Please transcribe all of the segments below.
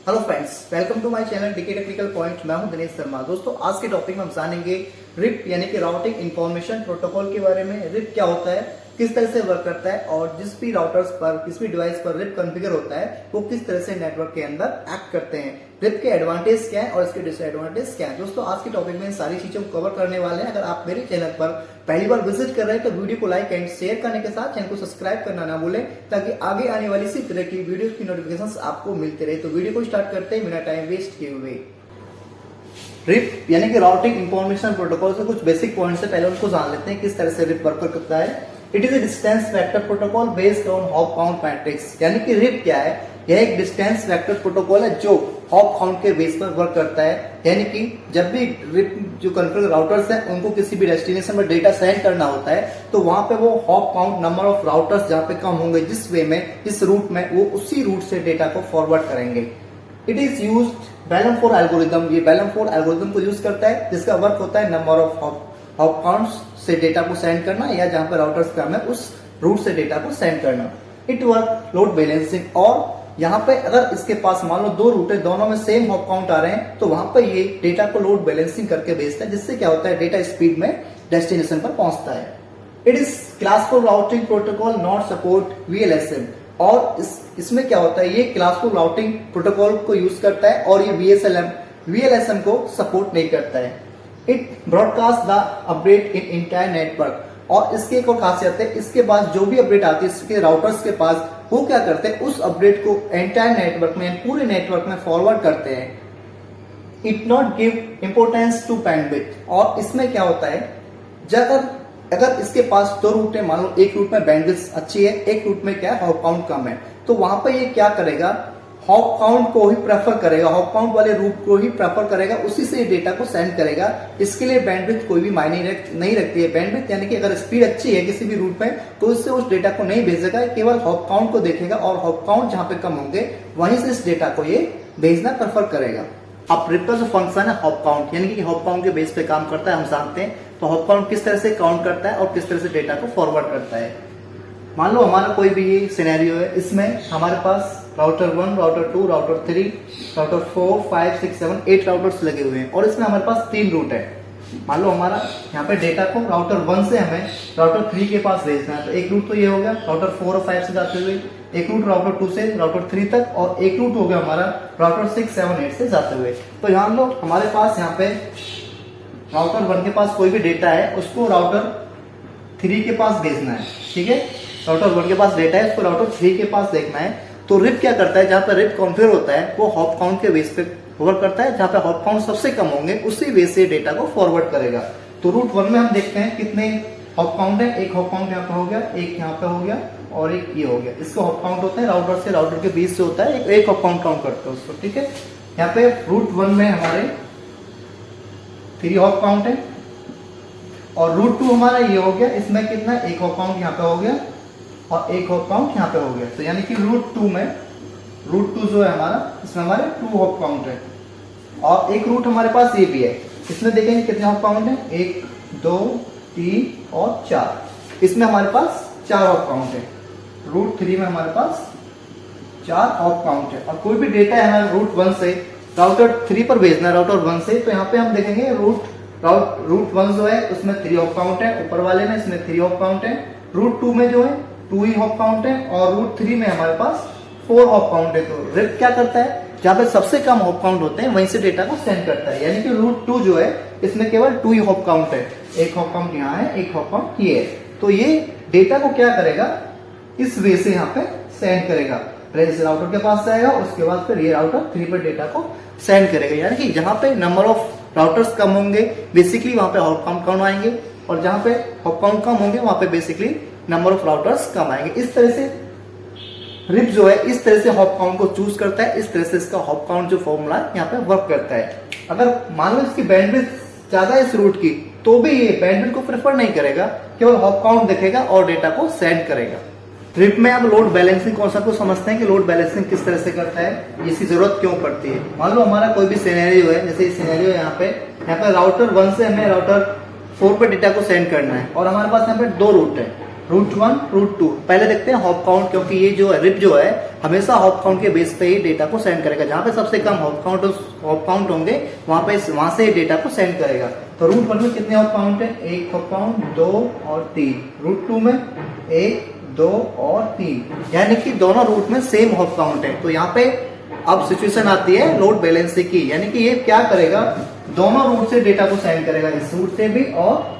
Hello friends, welcome to my channel DK technical point. मैं हूं दिनेश शर्मा। दोस्तों, आज के टॉपिक में हम जानेंगे रिप यानी कि राउटिंग इंफॉर्मेशन प्रोटोकॉल के बारे में। रिप क्या होता है, किस तरह से वर्क करता है और जिस भी राउटर्स पर, किस भी डिवाइस पर रिप कॉन्फ़िगर होता है वो किस तरह से नेटवर्क के अंदर एक्ट करते हैं। रिप के एडवांटेज क्या है और इसके डिसएडवांटेज क्या है। दोस्तों, आज के टॉपिक में सारी चीजों को कवर करने वाले हैं। अगर आप मेरे चैनल पर पहली बार विजिट कर रहे हैं तो वीडियो को लाइक एंड शेयर करने के साथ चैनल को सब्सक्राइब करना ना भूलें, ताकि आगे आने वाली इसी तरह की वीडियो की नोटिफिकेशंस आपको मिलते रहे। तो वीडियो को स्टार्ट करते हैं बिना टाइम वेस्ट किए हुए। रिप यानी कि राउटिंग इंफॉर्मेशन प्रोटोकॉल से कुछ बेसिक पॉइंट्स है, पहले उनको जान लेते हैं किस तरह से रिप वर्क करता है। It is a distance vector protocol based on hop count matrix. यानी कि रिप क्या है, यह एक डिस्टेंस वेक्टर प्रोटोकॉल है जो हॉप काउंट के बेस पर वर्क करता है। यानी कि जब भी रिप जो कॉन्फ़िगर राउटर्स हैं उनको किसी भी डेस्टिनेशन पर डेटा सेंड करना होता है तो वहां पे वो hop count number of routers जहां पे कम होंगे जिस वे में, इस रूट में, वो उसी रूट से डेटा को फॉरवर्ड करेंगे। It is use Bellman Ford algorithm. ये बैलम-फोर एल्गोरिदम को यूज करता है जिसका वर्क होता है नंबर ऑफ हॉप काउंट्स से डेटा को सेंड करना, या जहां पर राउटर्स कम है उस रूट से डेटा को सेंड करना। It work load balancing. और यहाँ पे अगर इसके पास मान लो दो रूट है, दोनों में सेम हॉप काउंट आ रहे हैं तो वहां पर ये डेटा को लोड बैलेंसिंग करके भेजता है, जिससे क्या होता है, डेटा स्पीड में डेस्टिनेशन पर पहुंचता है। It is classful routing protocol not support VLSM. और इसमें क्या होता है, ये क्लासफुल राउटिंग प्रोटोकॉल को यूज करता है और ये वीएलएसएम को सपोर्ट नहीं करता है। It broadcast the update in entire network. और इसकी एक और खासियत है, इसके पास जो भी अपडेट आती है इसके राउटर्स के पास, वो क्या करते हैं, उस अपडेट को एंटायर नेटवर्क में, पूरे नेटवर्क में फॉरवर्ड करते हैं। It not give importance to bandwidth. और इसमें क्या होता है, अगर इसके पास दो रूट है, मान लो एक रूट में बैंडविड्थ अच्छी है, एक रूट में क्या है, हॉप काउंट कम है, तो वहां पर ये क्या करेगा, हॉप काउंट को ही प्रेफर करेगा, हॉप काउंट वाले रूट को ही प्रेफर करेगा, उसी से डेटा को सेंड करेगा। इसके लिए बैंडविड्थ कोई भी मायने नहीं रखती है। बैंडविड्थ यानी कि अगर स्पीड अच्छी है किसी भी रूट में तो इससे उस डेटा को नहीं भेजेगा, केवल हॉप काउंट को देखेगा और हॉप काउंट जहां पे कम होंगे वहीं से इस डेटा को ये भेजना प्रेफर करेगा। अब रिप का जो फंक्शन है हॉप काउंट, यानी कि हॉप काउंट के बेस पे काम करता है, हम जानते हैं। तो हॉप काउंट किस तरह से काउंट करता है और किस तरह से डेटा को फॉरवर्ड करता है। मान लो हमारा कोई भी ये सिनेरियो है, इसमें हमारे पास router 1, router 2, router 3, router 4, 5, 6, 7, 8 routers लगे हुए हैं और इसमें हमारे पास 3 रूट है। मान लो हमारा यहाँ पे डेटा को राउटर 1 से हमें राउटर 3 के पास भेजना है, तो एक रूट तो ये हो गया राउटर 4 और 5 से जाते हुए, एक रूट राउटर 2 से राउटर 3 तक, और एक रूट हो गया हमारा राउटर 6, 7, 8 से जाते हुए। तो यहाँ लो हमारे पास यहाँ पे राउटर 1 के पास कोई भी डेटा है उसको राउटर 3 के पास भेजना है। ठीक है, राउटर 1 के पास डेटा है, उसको राउटर 3 के पास देखना है। तो रिप क्या करता है, जहां पर रिप कॉन्फ़िगर होता है वो हॉप काउंट के बेस पे वर्क करता है। जहां पे हॉप काउंट सबसे कम होंगे उसी बेस से डेटा को फॉरवर्ड करेगा। तो रूट 1 में हम देखते हैं कितने हॉप काउंट है। एक हॉप काउंट यहाँ पे हो गया, एक यहाँ पे हो गया और एक ये हो गया। इसको हॉप काउंट होता है राउटर से राउटर के बीच से होता है, एक हॉप काउंट काउंट करते हैं उसको। ठीक है, यहाँ पे रूट 1 में हमारे 3 हॉप काउंट है और रूट 2 हमारा ये हो गया, इसमें कितना, एक हॉप काउंट यहाँ पे हो गया और एक हॉप काउंट यहाँ पे हो गया। तो यानी कि रूट 2 जो है हमारा, इसमें हमारे 2 हॉप काउंट है। और एक रूट हमारे पास ये भी है, इसमें देखेंगे कितने हॉप काउंट है, 1, 2, 3 और 4। इसमें हमारे पास 4 हॉप काउंट है। रूट 3 में हमारे पास 4 हॉप काउंट है। और कोई भी डेटा है हमारे रूट 1 से राउटर 3 पर भेजना है राउटर 1 से, तो यहाँ पे हम देखेंगे रूट 1 जो है उसमें 3 हॉप काउंट है, ऊपर वाले में इसमें 3 हॉप काउंट है। रूट 2 में जो है 2 ही हॉप काउंट है और रूट 3 में हमारे पास 4 हॉप काउंट है। तो रिप क्या करता है, जहां पे सबसे कम हॉप काउंट होते हैं वहीं से डेटा को सेंड करता है। यानी कि रूट 2 जो है इसमें केवल 2 ही हॉप काउंट है, एक हॉप काउंट यहाँ है, एक हॉप काउंट ये है। तो ये डेटा को क्या करेगा, इस वे से यहाँ पे सेंड करेगा, पहले इस राउटर के पास जाएगा, उसके बाद फिर ये राउटर 3 पर डेटा को सेंड करेगा। यानी कि जहां पे नंबर ऑफ राउटर्स कम होंगे बेसिकली वहां पे हॉप काउंट कम आएंगे, और जहां पे हॉप काउंट कम होंगे वहां पे बेसिकली नंबर ऑफ राउटर्स कम आएंगे। इस तरह से रिप जो है इस तरह से हॉप काउंट को चूज करता है, इस तरह से इसका हॉप काउंट जो फॉर्मूला यहाँ पे वर्क करता है। अगर मान लो इसकी बैंडविड्थ ज्यादा है इस रूट की, तो भी ये बैंडविड्थ को प्रेफर नहीं करेगा, केवल हॉप काउंट देखेगा और डेटा को सेंड करेगा। रिप में अब लोड बैलेंसिंग कॉन्सेप्ट को समझते हैं कि लोड बैलेंसिंग किस तरह से करता है, इसकी जरूरत क्यों पड़ती है। मान लो हमारा कोई भी सिनेरियो है, जैसे सिनेरियो यहाँ पे राउटर 1 से हमें राउटर 4 पे डेटा को सेंड करना है और हमारे पास यहाँ पे 2 रूट है। Route 1, route 2। पहले देखते हैं हॉप काउंट, क्योंकि ये जो है रिप जो है हमेशा हॉप काउंट के बेस पे ही डेटा को सेंड करेगा। जहां पे सबसे कम हॉप काउंट होंगे वहां से डेटा को सेंड करेगा। तो रूट 1 में कितने हॉप काउंट है? 1 हॉप काउंट, 2 और 3। रूट 2 में 1, 2 और 3, यानी कि दोनों रूट में सेम हॉप काउंट है। तो यहाँ पे अब सिचुएशन आती है लोड बैलेंसिंग की, यानी कि ये क्या करेगा, दोनों रूट से डेटा को सेंड करेगा, इस रूट से भी और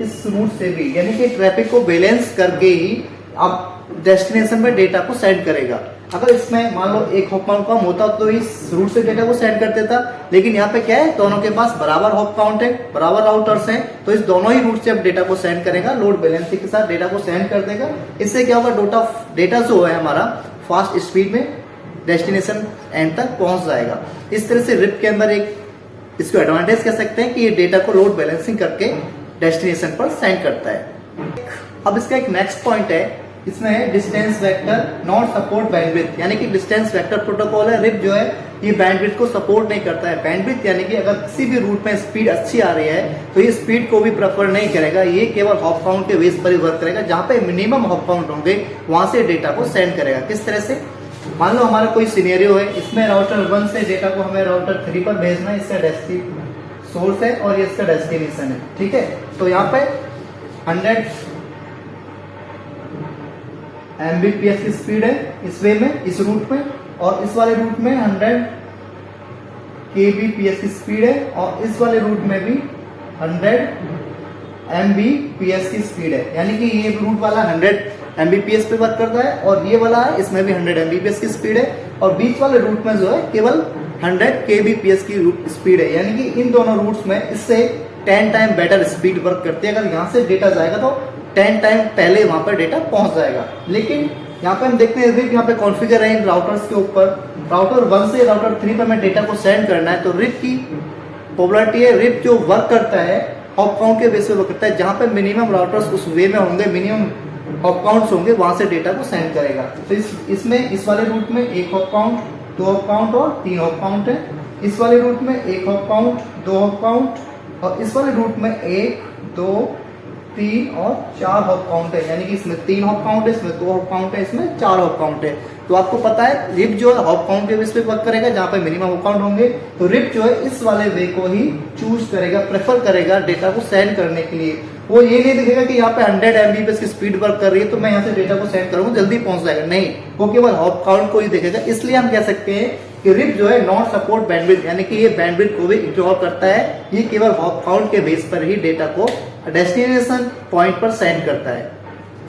इस रूट से भी, यानी कि ट्रैफिक को बैलेंस करके ही अब डेस्टिनेशन में डेटा को सेंड करेगा। अगर इसमें मान लो एक हॉप काउंट कम होता तो इस रूट से डेटा को सेंड कर देता, लेकिन यहाँ पे क्या है, दोनों के पास बराबर हॉप काउंट है, बराबर राउटर्स हैं, तो इस दोनों ही रूट से अब डेटा को सेंड करेगा, लोड बैलेंसिंग के साथ डेटा को सेंड कर देगा। इससे क्या होगा, डेटा जो है हमारा फास्ट स्पीड में डेस्टिनेशन एंड तक पहुंच जाएगा। इस तरह से रिप के अंदर एक इसको एडवांटेज कह सकते हैं कि ये डेटा को लोड बैलेंसिंग करके डेस्टिनेशन पर सेंड करता है। अब इसका एक नेक्स्ट पॉइंट है, इसमें है distance vector not support bandwidth, यानी कि डिस्टेंस वेक्टर प्रोटोकॉल है, रिप जो है ये बैंडविड्थ को सपोर्ट नहीं करता है। बैंडविड्थ यानी कि अगर किसी भी रूट में स्पीड अच्छी आ रही है तो ये स्पीड को भी प्रेफर नहीं करेगा, ये केवल हॉप काउंट के बेस पर ही वर्क करेगा। जहां पे मिनिमम हॉप काउंट होंगे वहां से डेटा को सेंड करेगा। किस तरह से, मान लो हमारा कोई सिनेरियो है, इसमें राउटर 1 से डेटा को हमें राउटर 3 पर भेजना है, इसका सोर्स है और ये इसका डेस्टिनेशन है, ठीक है। तो यहाँ पे 100 Mbps की स्पीड है इस वे में, इस रूट में, और इस वाले रूट में 100 kbps की स्पीड है, और इस वाले रूट में भी 100 Mbps की स्पीड है, यानी कि ये रूट वाला 100 Mbps पे वर्क करता है और ये वाला है इसमें भी 100 Mbps की स्पीड है, और बीच वाले रूट में जो है केवल 100 kbps की स्पीड है, यानी कि इन दोनों रूट्स में इससे 10 टाइम बेटर स्पीड वर्क करती है। अगर यहाँ से डेटा जाएगा तो 10 टाइम पहले वहां पर डेटा पहुंच जाएगा। लेकिन यहाँ पे हम देखते हैं रिप यहाँ पे कॉन्फ़िगर है इन राउटर्स के ऊपर, राउटर 1 से राउटर 3 पर मैं डेटा को सेंड करना है, तो रिप की पॉपुलरिटी है, रिप जो वर्क करता है हॉप काउंट के बेस पे वर्क करता है। जहां पे मिनिमम राउटर्स उस वे में होंगे, मिनिमम हॉप काउंट्स होंगे, वहां से डेटा को सेंड करेगा। तो इसमें इस वाले रूट में 1 हॉप काउंट, 2 हॉप काउंट और 3 हॉप काउंट है। इस वाले रूट में 1 हॉप काउंट, 2 हॉप काउंट, और इस वाले रूट में 1, 2, 3 और 4 हॉप काउंट है, यानी कि इसमें 3 हॉप काउंट है, इसमें 2 हॉप काउंट है, इसमें 4 हॉप काउंट है। तो आपको पता है रिप जो है हॉप काउंट के बेस पे वर्क करेगा, जहां पे मिनिमम हॉप काउंट होंगे, तो रिप जो है इस वाले वे को ही चूज करेगा, प्रेफर करेगा डेटा को सेंड करने के लिए। वो ये नहीं दिखेगा कि यहाँ पे 100 Mbps की स्पीड वर्क कर रही है तो मैं यहाँ से डेटा को सेंड करूंगा जल्दी पहुंच जाएगा, नहीं, वो केवल हॉप काउंट को ही देखेगा। इसलिए हम कह सकते हैं कि रिप जो है नॉट सपोर्ट बैंडविड्थ, यानी कि ये बैंडविड्थ को भी इग्नोर करता है, ये केवल हॉप काउंट के बेस पर ही डेटा को डेस्टिनेशन पॉइंट पर सेंड करता है।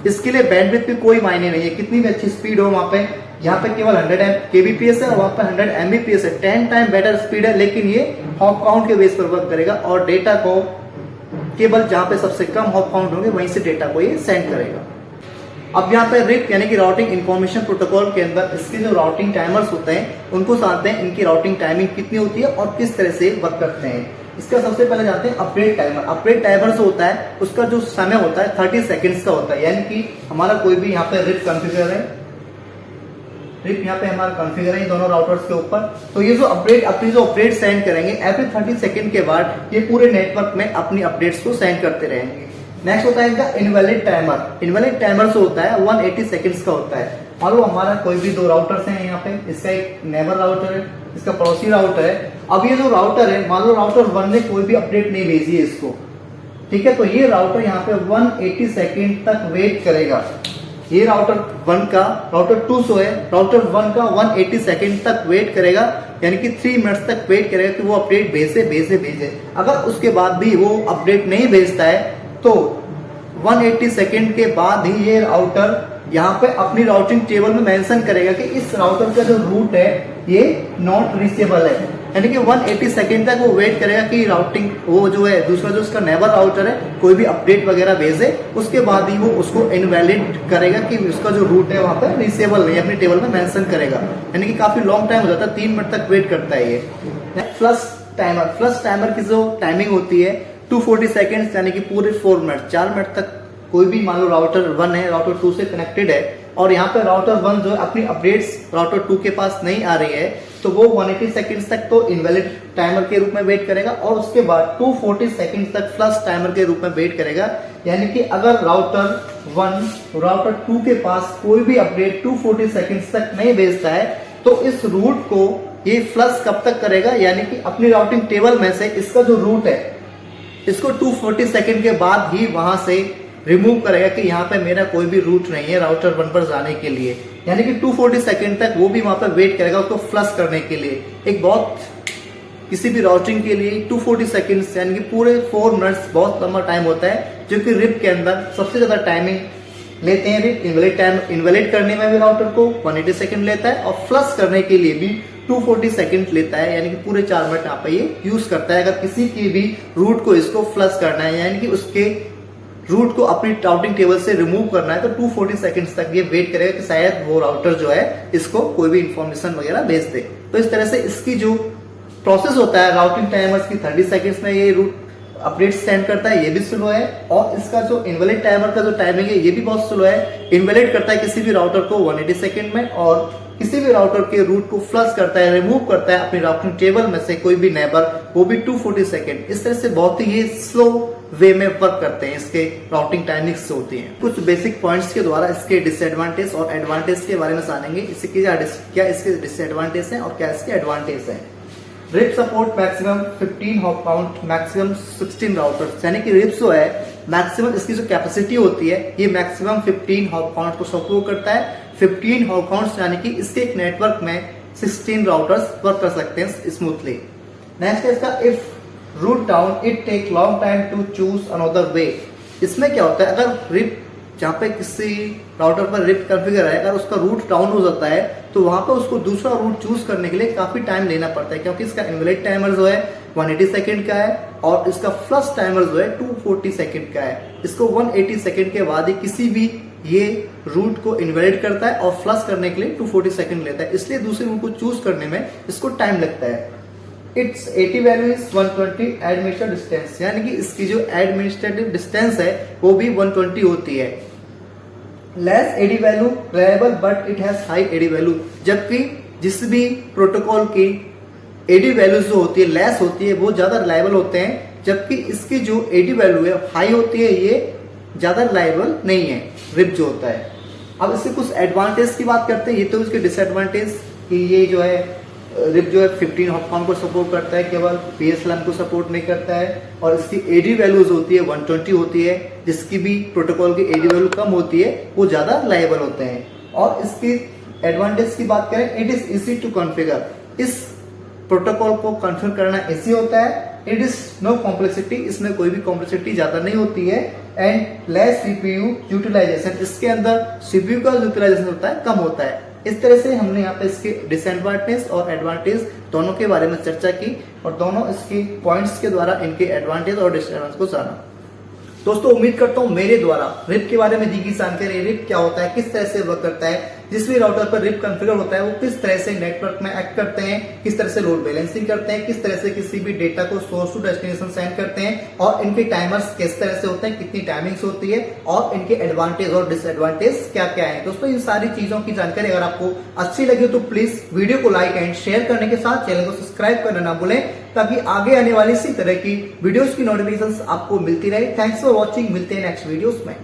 इसके लिए बैंडविड्थ की कोई मायने नहीं है, कितनी भी अच्छी स्पीड हो वहां पे, यहाँ पे केवल 100 kbps है और वहां पे 100 Mbps है, 10 टाइम बेटर स्पीड है, लेकिन ये हॉप काउंट के बेस पर वर्क करेगा और डेटा को केवल जहां पे सबसे कम हॉप काउंट होंगे वहीं से डेटा को ये सेंड करेगा। अब यहाँ पे रिप यानी कि राउटिंग इंफॉर्मेशन प्रोटोकॉल के अंदर इसके जो राउटिंग टाइमर्स होते हैं उनको जानते हैं, इनकी राउटिंग टाइमिंग कितनी होती है और किस तरह से वर्क करते हैं। इसका सबसे पहले जानते हैं अपडेट टाइमर। अपडेट टाइमर जो होता है उसका जो समय होता है 30 सेकेंड्स का होता है, यानी कि हमारा कोई भी यहाँ पे रिप कॉन्फ़िगर है, रिप यहाँ पे हमारा कॉन्फ़िगर है दोनों राउटर्स के ऊपर, तो ये जो अपनी जो अपडेट सेंड करेंगे एवरी 30 सेकंड के बाद ये पूरे नेटवर्क में अपनी अपडेट्स को सेंड करते रहेंगे। नेक्स्ट होता है इनका इनवैलिड टाइमर। इनवैलिड टाइमर जो होता है 180 सेकंड्स का होता है। मान लो हमारा कोई भी 2 राउटर्स हैं यहाँ पे, इसका एक नेबर राउटर है, इसका पड़ोसी राउटर है। अब ये जो राउटर है, मान लो राउटर 1 ने कोई भी अपडेट नहीं भेजी है इसको, ठीक है, तो ये राउटर यहाँ पे 180 सेकंड तक वेट करेगा। ये राउटर 1 का, राउटर 2 जो है राउटर 1 का 180 सेकंड तक वेट करेगा, यानी कि 3 मिनट्स तक वेट करेगा कि वो अपडेट भेजे। अगर उसके बाद भी वो अपडेट नहीं भेजता है तो 180 सेकंड के बाद ही ये राउटर यहाँ पे अपनी राउटिंग टेबल में मेंशन करेगा कि इस राउटर का जो रूट है ये नॉट रीचेबल है, यानी कि 180 सेकंड तक वो वेट करेगा कि राउटिंग वो जो है दूसरा जो उसका नेबर राउटर है कोई भी अपडेट वगैरह भेजे, उसके बाद ही वो उसको इनवैलिड करेगा कि उसका जो रूट है वहां पर रीचेबल नहीं, अपनी टेबल में मेंशन करेगा, यानी कि काफी लॉन्ग टाइम हो जाता है, 3 मिनट तक वेट करता है ये। Flush timer. फ्लश टाइमर की जो टाइमिंग होती है 240 सेकेंड्स, यानी कि पूरे 4 मिनट, 4 मिनट तक कोई भी मान लो राउटर 1 है, राउटर 2 से कनेक्टेड है और यहाँ पे राउटर 1 जो है अपनी अपडेट्स राउटर 2 के पास नहीं आ रही है, तो वो 180 सेकंड्स तक तो इनवैलिड टाइमर के रूप में वेट करेगा और उसके बाद 240 सेकंड्स तक फ्लश टाइमर के रूप में वेट करेगा, यानी कि अगर राउटर 1 राउटर 2 के पास कोई भी अपडेट 240 सेकंड्स तक नहीं भेजता है तो इस रूट को ये फ्लश कब तक करेगा, यानी कि अपनी राउटिंग टेबल में से इसका जो रूट है इसको 240 सेकंड के बाद ही वहां से रिमूव करेगा कि यहाँ पे मेरा कोई भी रूट नहीं है राउटर 1 पर जाने के लिए, यानी कि 240 सेकंड तक वो भी वहां पर वेट करेगा उसको फ्लश करने के लिए। एक बहुत किसी भी राउटिंग के लिए 240 सेकंड्स यानी कि पूरे 4 मिनट्स बहुत लंबा टाइम होता है, जो कि रिप के अंदर सबसे ज्यादा टाइमिंग लेते हैं। रिप इन्वेलिड करने में भी राउटर को 180 सेकंड लेता है और फ्लश करने के लिए भी 240 सेकंड लेता है, यानी कि पूरे 4 मिनट यहाँ पे ये यूज करता है। अगर किसी की भी रूट को इसको फ्लश करना है यानी कि उसके रूट को अपनी राउटिंग टेबल से रिमूव करना है तो 240 सेकंड्स तक ये वेट करेगा कि शायद वो राउटर जो है इसको कोई भी इंफॉर्मेशन वगैरह भेज दे। तो इस तरह से इसकी जो प्रोसेस होता है राउटिंग टाइमर्स की 30 सेकंड्स में ये रूट अपडेट सेंड करता है, ये भी स्लो है। और इसका जो इनवैलिड टाइमर का जो टाइमिंग है ये भी बहुत स्लो है। इनवैलिड करता है किसी भी राउटर को 180 सेकंड में और किसी भी राउटर के रूट को फ्लश करता है, रिमूव करता है अपनी राउटिंग टेबल में से कोई भी नेबर, वो भी 240 सेकंड। इस तरह से बहुत ही ये स्लो वे में वर्क करते हैं, इसके राउटिंग टाइमिंग्स होती हैं। कुछ बेसिक पॉइंट्स के द्वारा इसके डिसएडवांटेज और एडवांटेज के बारे में जानेंगे। इसके क्या इसके डिसएडवांटेज हैं और क्या इसके एडवांटेज हैं। RIP support maximum 15 hop count, maximum 16 routers, यानी कि रिप जो है मैक्सिमम इसकी जो कैपेसिटी होती है ये मैक्सिमम 15 हॉप काउंट को सपोर्ट करता है। 15 हॉप काउंट्स यानी कि इसके एक नेटवर्क में 16 राउटर्स वर्क कर सकते हैं स्मूथली। नेक्स्ट है इसका if route down it take long time to choose another way. इसमें क्या होता है, अगर रिप जहाँ पे किसी राउटर पर रिप कॉन्फ़िगर है, अगर उसका रूट डाउन हो जाता है तो वहां पर उसको दूसरा रूट चूज करने के लिए काफी टाइम लेना पड़ता है, क्योंकि इसका इनवैलिड टाइमर जो है 180 सेकंड का है और इसका फ्लश टाइमर जो है 240 सेकंड का है। इसको 180 सेकंड के बाद ही किसी भी ये रूट को इनवैलिड करता है और फ्लश करने के लिए 240 सेकंड लेता है, इसलिए दूसरे रूट को चूज करने में इसको टाइम लगता है। It's eighty value is 120 administrative distance, यानी कि इसकी जो एडमिनिस्ट्रेटिव डिस्टेंस है वो भी 120 होती है। Less AD value reliable but it has high AD value, जबकि जिस भी प्रोटोकॉल की एडी वैल्यूज जो होती है लेस होती है वो ज्यादा रिलायबल होते हैं, जबकि इसकी जो एडी वैल्यू है हाई होती है, ये ज्यादा रिलायबल नहीं है रिप जो होता है। अब इसके कुछ एडवांटेज की बात करते हैं। ये तो इसके डिसएडवांटेज कि ये जो है रिप जो है 15 हॉप काउंट को सपोर्ट करता है, केवल PSLM को सपोर्ट नहीं करता है, और इसकी एडी वैल्यूज होती है 120 होती है, जिसकी भी प्रोटोकॉल की एडी वैल्यू कम होती है वो ज्यादा रिलायबल होते हैं। और इसकी एडवांटेज की बात करें, it is easy to configure, इस प्रोटोकॉल को कॉन्फ़िगर करना इजी होता है। इट इज नो कॉम्प्लेक्सिटी, इसमें कोई भी कॉम्प्लेक्सिटी ज्यादा नहीं होती है। एंड लेस CPU यूटिलाइजेशन, इसके अंदर CPU का यूटिलाइजेशन होता है कम होता है। इस तरह से हमने यहाँ पे इसके डिसएडवांटेज और एडवांटेज दोनों के बारे में चर्चा की और दोनों इसके पॉइंट्स के द्वारा इनके एडवांटेज और डिसएडवांटेज को जाना। दोस्तों उम्मीद करता हूँ मेरे द्वारा रिप के बारे में दी गई जानकारी, रिप क्या होता है, किस तरह से वर्क करता है, जिस भी राउटर पर रिप कॉन्फ़िगर होता है वो किस तरह से नेटवर्क में एक्ट करते हैं, किस तरह से लोड बैलेंसिंग करते हैं, किस तरह से किसी भी डेटा को सोर्स टू डेस्टिनेशन सेंड करते हैं, और इनके टाइमर्स किस तरह से होते हैं, कितनी टाइमिंग्स होती है, और इनके एडवांटेज और डिसएडवांटेज क्या क्या है। दोस्तों इन सारी चीजों की जानकारी अगर आपको अच्छी लगी तो प्लीज वीडियो को लाइक एंड शेयर करने के साथ चैनल को सब्सक्राइब करना ना भूलें, ताकि आगे आने वाली इसी तरह की वीडियोस की नोटिफिकेशंस आपको मिलती रहे। थैंक्स फॉर वॉचिंग, मिलते हैं नेक्स्ट वीडियोस में।